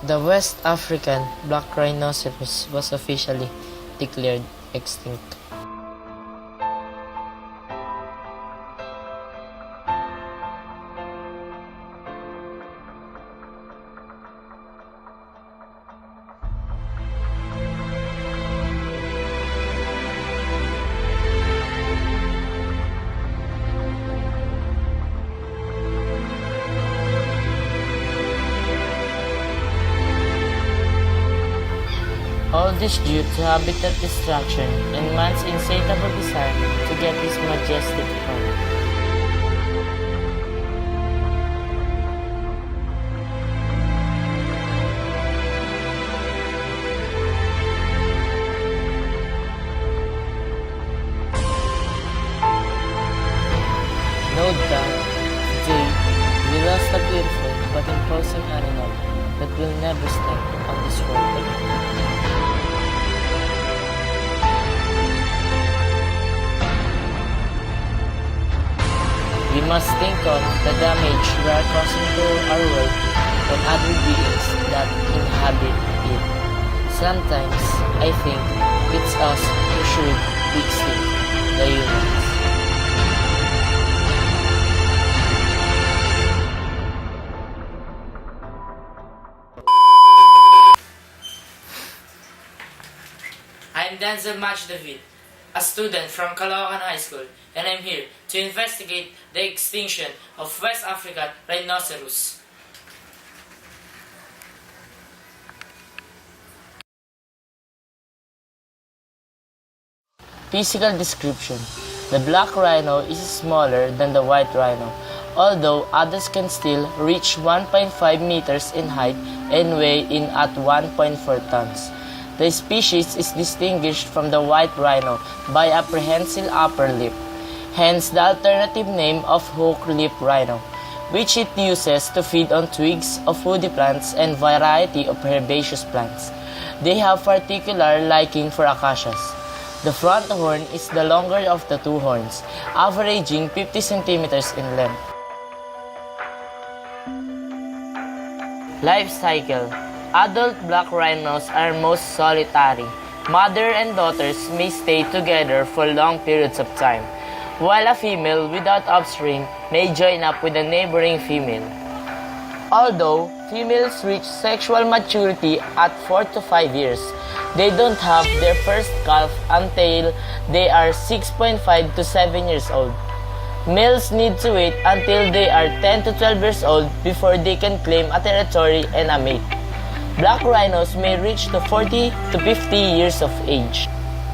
The West African black rhinoceros was officially declared extinct. All this due to habitat destruction and man's insatiable desire to get his majestic home. Note that today we lost a beautiful but imposing animal that will never step on this world again. We must think on the damage we are causing to our world and other beings that inhabit it. Sometimes, I think, it's us who should be extinct, the humans. I'm Denzel Match David, a student from Caloocan High School, and I'm here to investigate the extinction of West African rhinoceros. Physical description. The black rhino is smaller than the white rhino, although adults can still reach 1.5 meters in height and weigh in at 1.4 tons. The species is distinguished from the white rhino by a prehensile upper lip, hence the alternative name of hook-lip rhino, which it uses to feed on twigs of woody plants and variety of herbaceous plants. They have particular liking for acacias. The front horn is the longer of the two horns, averaging 50 centimeters in length. Life cycle. Adult black rhinos are most solitary. Mother and daughters may stay together for long periods of time, while a female without offspring may join up with a neighboring female. Although females reach sexual maturity at 4 to 5 years, they don't have their first calf until they are 6.5 to 7 years old. Males need to wait until they are 10 to 12 years old before they can claim a territory and a mate. Black rhinos may reach to 40 to 50 years of age.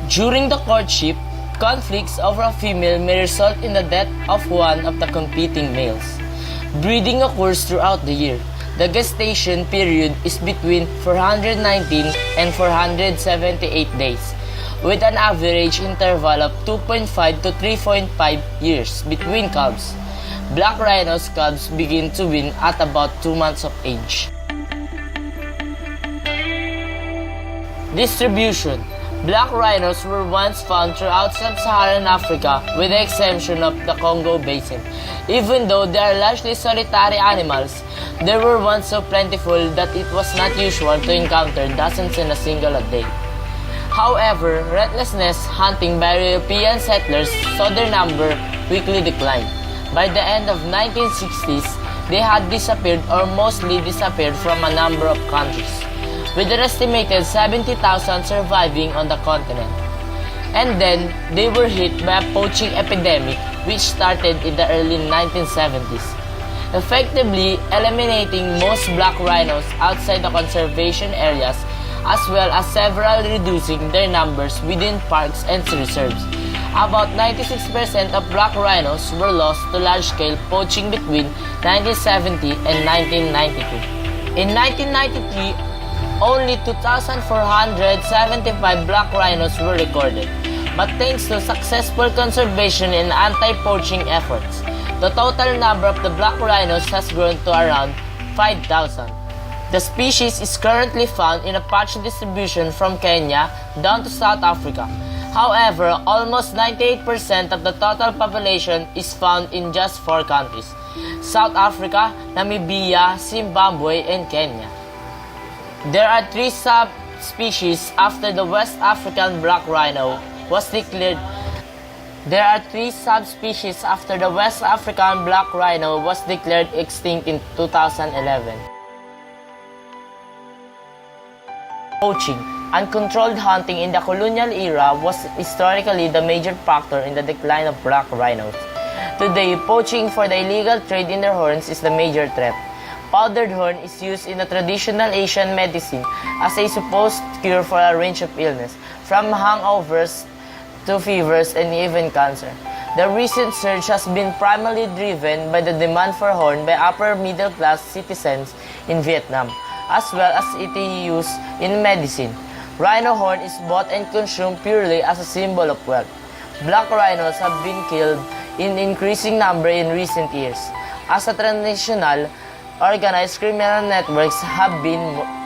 During the courtship, conflicts over a female may result in the death of one of the competing males. Breeding occurs throughout the year. The gestation period is between 419 and 478 days, with an average interval of 2.5 to 3.5 years between calves. Black rhinos calves begin to wean at about 2 months of age. Distribution. Black rhinos were once found throughout sub-Saharan Africa with the exception of the Congo Basin. Even though they are largely solitary animals, they were once so plentiful that it was not usual to encounter dozens in a single day. However, relentless hunting by European settlers saw their number quickly decline. By the end of 1960s, they had disappeared or mostly disappeared from a number of countries, with an estimated 70,000 surviving on the continent. And then, they were hit by a poaching epidemic which started in the early 1970s, effectively eliminating most black rhinos outside the conservation areas, as well as several reducing their numbers within parks and reserves. About 96% of black rhinos were lost to large-scale poaching between 1970 and 1992. In 1993, only 2,475 black rhinos were recorded, but thanks to successful conservation and anti-poaching efforts, the total number of the black rhinos has grown to around 5,000. The species is currently found in a patch distribution from Kenya down to South Africa. However, almost 98% of the total population is found in just 4 countries: South Africa, Namibia, Zimbabwe, and Kenya. There are three subspecies after the West African black rhino was declared. There are three subspecies after the West African black rhino was declared extinct in 2011. Poaching. Uncontrolled hunting in the colonial era was historically the major factor in the decline of black rhinos. Today, poaching for the illegal trade in their horns is the major threat. Powdered horn is used in the traditional Asian medicine as a supposed cure for a range of illness, from hangovers to fevers and even cancer. The recent surge has been primarily driven by the demand for horn by upper middle class citizens in Vietnam, as well as its use in medicine. Rhino horn is bought and consumed purely as a symbol of wealth. Black rhinos have been killed in increasing number in recent years, as a transnational organized criminal networks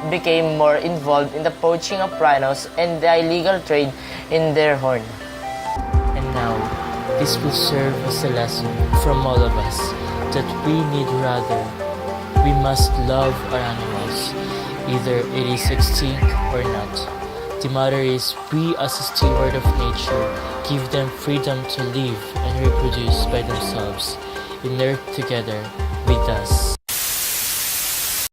became more involved in the poaching of rhinos and the illegal trade in their horn. And now, this will serve as a lesson from all of us that we must love our animals, either it is extinct or not. The matter is, we as a steward of nature give them freedom to live and reproduce by themselves and live together with us.